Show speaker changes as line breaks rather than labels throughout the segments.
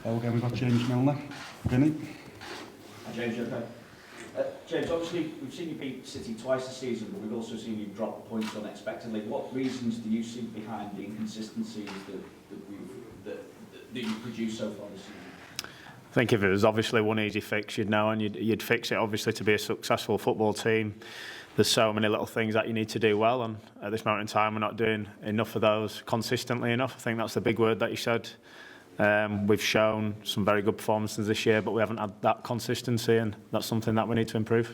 Again, we've got James Milner. Vinny.
Hi James, you okay? James, obviously we've seen you beat City twice this season, but we've also seen you drop points unexpectedly. What reasons do you see behind the inconsistencies that you've produced so far this season?
I think if it was obviously one easy fix, you'd know, and you'd fix it. Obviously, to be a successful football team, there's so many little things that you need to do well, and at this moment in time, we're not doing enough of those consistently enough. I think that's the big word that you said. We've shown some very good performances this year, but we haven't had that consistency, and that's something that we need to improve.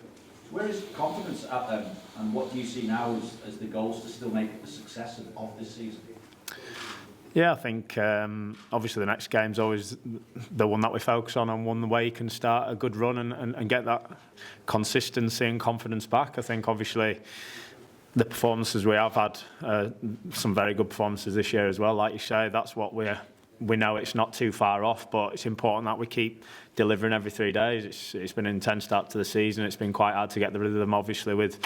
Where is confidence at them, and what do you see now as the goals to still make a success of this season?
Yeah, I think obviously the next game's always the one that we focus on, and one way you can start a good run and get that consistency and confidence back. I think obviously the performances we have had, some very good performances this year as well. Like you say, that's what we know it's not too far off, but it's important that we keep delivering every 3 days. It's been an intense start to the season. It's been quite hard to get rid of them, obviously, with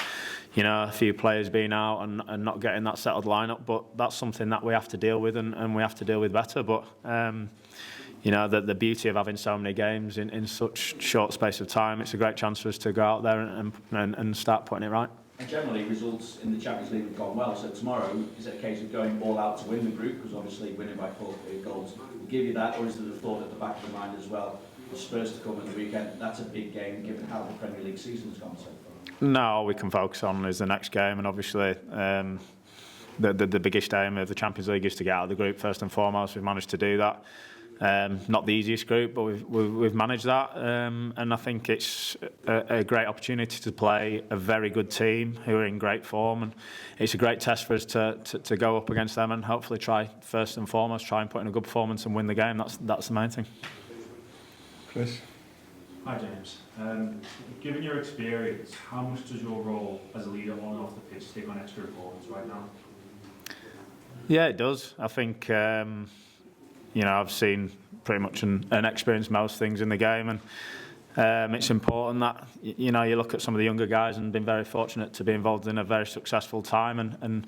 a few players being out and not getting that settled lineup. But that's something that we have to deal with, and we have to deal with better. But the beauty of having so many games in such short space of time, it's a great chance for us to go out there and start putting it right.
And generally, results in the Champions League have gone well. So tomorrow, is it a case of going all out to win the group? Because obviously winning by 4 goals will give you that, or is there a thought at the back of the mind as well for Spurs to come at the weekend? That's a big game, given how the Premier League season has gone so far.
No, all we can focus on is the next game, and obviously the biggest aim of the Champions League is to get out of the group first and foremost. We've managed to do that. Not the easiest group, but we've managed that, and I think it's a great opportunity to play a very good team who are in great form, and it's a great test for us to go up against them and hopefully try first and foremost and put in a good performance and win the game. That's the main thing.
Chris.
Hi James. Given your experience, how much does your role as a leader on and off the pitch take on extra importance right now?
Yeah, it does. I think. I've seen pretty much and experienced most things in the game, and it's important that you look at some of the younger guys, and been very fortunate to be involved in a very successful time, and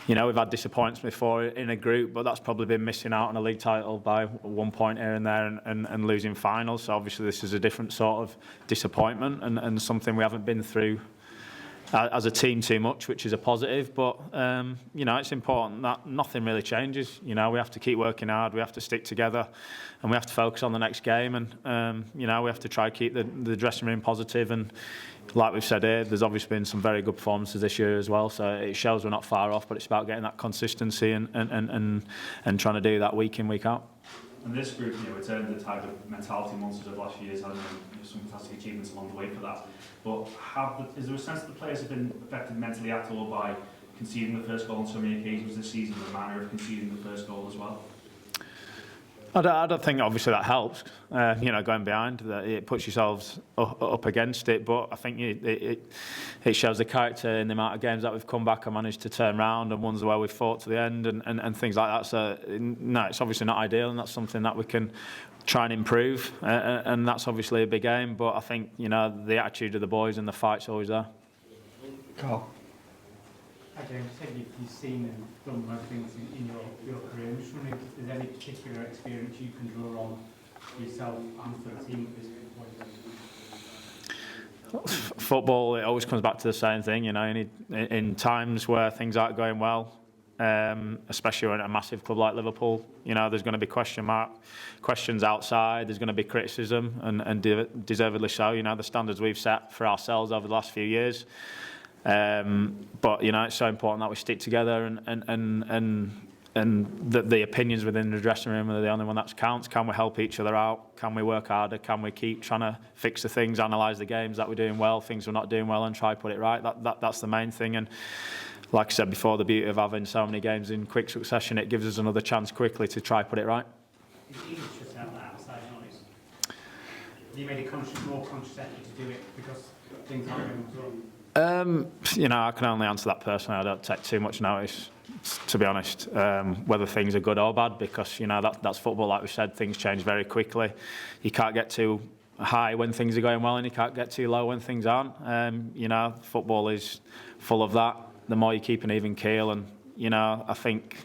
we've had disappointments before in a group, but that's probably been missing out on a league title by 1 point here and there, and losing finals. So obviously this is a different sort of disappointment, and something we haven't been through as a team too much, which is a positive, but it's important that nothing really changes. We have to keep working hard, we have to stick together, and we have to focus on the next game, and we have to try to keep the dressing room positive. And like we've said here, there's obviously been some very good performances this year as well, so it shows we're not far off, but it's about getting that consistency and trying to do that week in, week out.
And this group, it's earned the type of mentality monsters of the last few years, having some fantastic achievements along the way for that. But is there a sense that the players have been affected mentally at all by conceding the first goal on so many occasions this season, the manner of conceding the first goal as well?
I don't think obviously that helps. Going behind, it puts yourselves up against it. But I think it shows the character in the amount of games that we've come back and managed to turn around, and ones where we've fought to the end and things like that. So no, it's obviously not ideal, and that's something that we can try and improve. And that's obviously a big aim. But I think the attitude of the boys and the fight's always there.
Carl.
Hi James, I think you've seen and done most things in your career. I'm just wondering if there's any particular experience you can draw on yourself and for the team at this point?
Football, it always comes back to the same thing. You need, in times where things aren't going well, especially in a massive club like Liverpool, there's going to be questions outside, there's going to be criticism, and deservedly so. The standards we've set for ourselves over the last few years. But it's so important that we stick together, and the opinions within the dressing room are the only one that counts. Can we help each other out? Can we work harder? Can we keep trying to fix the things, analyse the games that we're doing well, things we're not doing well, and try to put it right? That's the main thing. And like I said before, the beauty of having so many games in quick succession, it gives us another chance quickly to try put it right.
It's easy to shut out that outside noise. Have you made a more conscious effort to do it because things aren't going well?
I can only answer that personally. I don't take too much notice, to be honest, whether things are good or bad, because that's football. Like we said, things change very quickly. You can't get too high when things are going well, and you can't get too low when things aren't. Football is full of that. The more you keep an even keel, and I think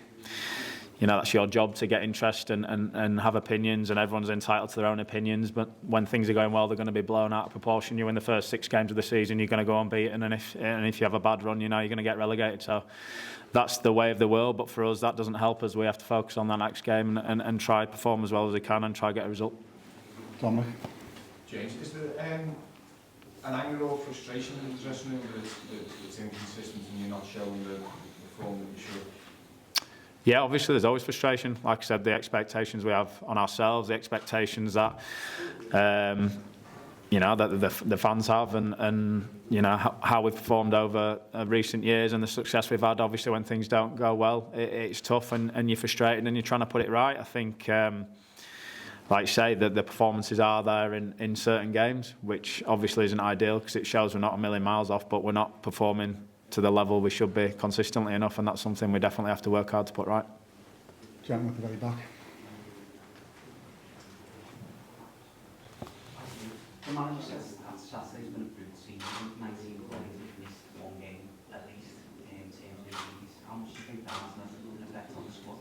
you know, that's your job to get interest and have opinions, and everyone's entitled to their own opinions. But when things are going well, they're going to be blown out of proportion. You win the first 6 games of the season, you're going to go unbeaten, and if you have a bad run, you know, you're going to get relegated. So that's the way of the world. But for us, that doesn't help us. We have to focus on that next game and try to perform as well as we can and try to get a result.
Dominic.
James, is there an anger or frustration in the dressing room that it's inconsistent and you're not showing the form that you should?
Yeah, obviously there's always frustration. Like I said, the expectations we have on ourselves, the expectations that you know, that the fans have, and you know how we've performed over recent years and the success we've had. Obviously, when things don't go well, it's tough, and you're frustrated, and you're trying to put it right. I think, like you say, that the performances are there in certain games, which obviously isn't ideal because it shows we're not a million miles off, but we're not performing to the level we should be consistently enough, and that's something we definitely have to work hard to put right.
Gentleman at the very back.
The manager says that Saturday's been a brutal season, 19 players have missed 1 game at least in terms of injuries. How much do you think that has an effect on the squad?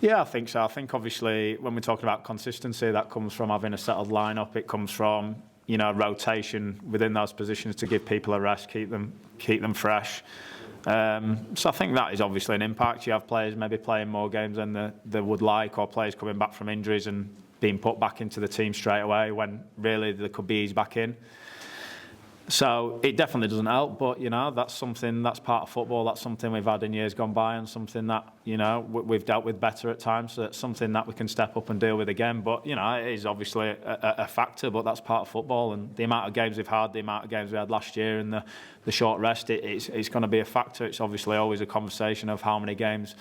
Yeah, I think so. I think obviously when we're talking about consistency, that comes from having a settled lineup. It comes from, you know, rotation within those positions to give people a rest, keep them fresh. So I think that is obviously an impact. You have players maybe playing more games than they would like, or players coming back from injuries and being put back into the team straight away when really they could be eased back in. So it definitely doesn't help, but you know, that's something that's part of football. That's something we've had in years gone by, and something that, you know, we've dealt with better at times. So it's something that we can step up and deal with again. But you know, it is obviously a factor, but that's part of football. And the amount of games we've had, the amount of games we had last year, and the short rest, it's going to be a factor. It's obviously always a conversation of how many games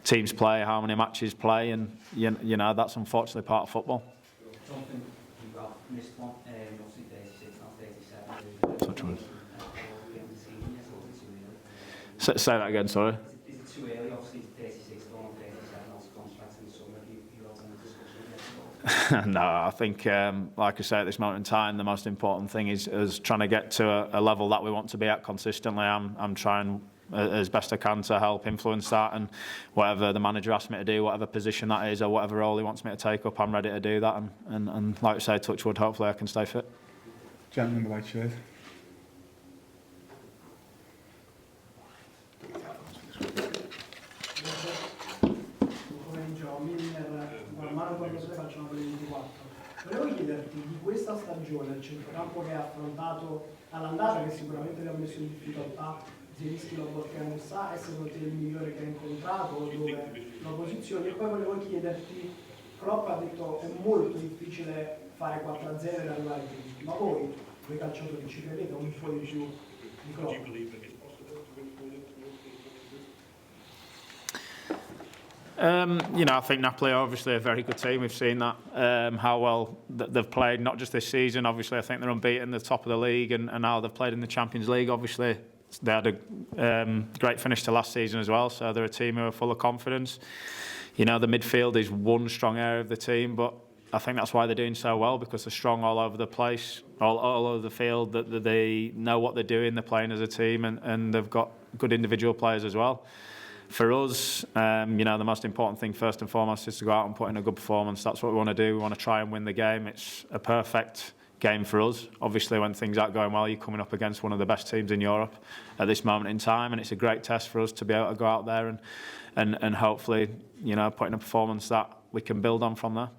teams play, how many matches play, and you know, that's unfortunately part of football.
I don't think you've got missed one. Obviously 36, not 37.
Such one. Say that again, sorry.
Is it too early? Obviously 36, going on 37, also contracts in the summer. You all in the discussion?
No, I think, like I say, at this moment in time, the most important thing is trying to get to a level that we want to be at consistently. I'm trying as best I can to help influence that, and whatever the manager asks me to do, whatever position that is, or whatever role he wants me to take up, I'm ready to do that. And like I say, touch wood, hopefully I can stay fit.
Gentleman in the white shirt.
Pomeriggio, Milner, Manu quando se facciano per le 24. Volevo chiederti di questa stagione, il centrocampo che ha affrontato all'andata, che sicuramente ti ha messo in difficoltà, Zielinski lo portiamo sa, è secondo te il migliore che ha incontrato, dove lo posizioni? E poi volevo chiederti, Klopp ha detto è molto difficile fare 4-0 e arrivare qui, ma voi calciatori ci credete un po' di più di Klopp?
You know, I think Napoli are obviously a very good team. We've seen that, how well they've played, not just this season. Obviously, I think they're unbeaten, the top of the league, and how they've played in the Champions League. Obviously, they had a great finish to last season as well, so they're a team who are full of confidence. You know, the midfield is one strong area of the team, but I think that's why they're doing so well, because they're strong all over the place, all over the field, that they know what they're doing, they're playing as a team, and they've got good individual players as well. For us, you know, the most important thing first and foremost is to go out and put in a good performance. That's what we want to do. We want to try and win the game. It's a perfect game for us. Obviously, when things aren't going well, you're coming up against one of the best teams in Europe at this moment in time, and it's a great test for us to be able to go out there and hopefully, you know, put in a performance that we can build on from there.